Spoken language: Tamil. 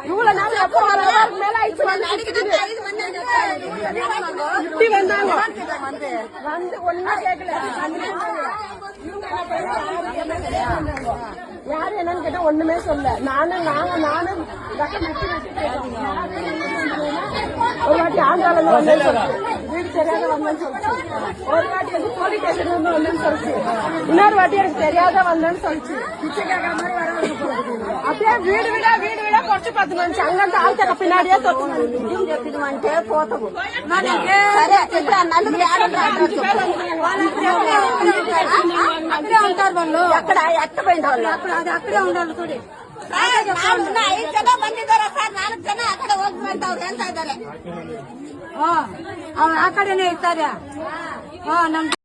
இவ்வளவு நாள் எப்போ மேல ஆயிடுச்சு வந்தாங்க வந்து ஒன்னா கேட்கல யாரு என்னன்னு கேட்டா ஒண்ணுமே சொல்ல நானும் ஒரு வாட்டி ஆந்திரால வந்தேன்னு சொல்லிச்சு வீடு தெரியாத வந்தேன்னு சொல்லிச்சு ஒரு வாட்டி வந்து போலீஸ் ஸ்டேஷன் வந்து வந்தேன்னு சொல்லிச்சு இன்னொரு வாட்டி எனக்கு தெரியாத வந்தேன்னு சொல்லிச்சு அப்படியே வீடு வீடா கொச்சு பார்த்துன்னு அங்கಂತ ஆள்கிட்ட பின்னாடியே தொட்டுட்டு போத்தோம் అక్కడే ఉంటారు వాళ్ళు అక్కడ ఎక్కపోయిన వాళ్ళు అది అక్కడే ఉండాలి చూడి 5 ಜನ ಬಂದಿದ್ದಾರೆ ಸರ್ 4 ಜನ ಆ ಕಡೆ ಹೋಗ್ಬೇಕು ಅವ್ರು ಹೇಳ್ತಾ ಇದ್ದಾರೆ ಆ ಕಡೆನೇ ಇರ್ತಾರೆ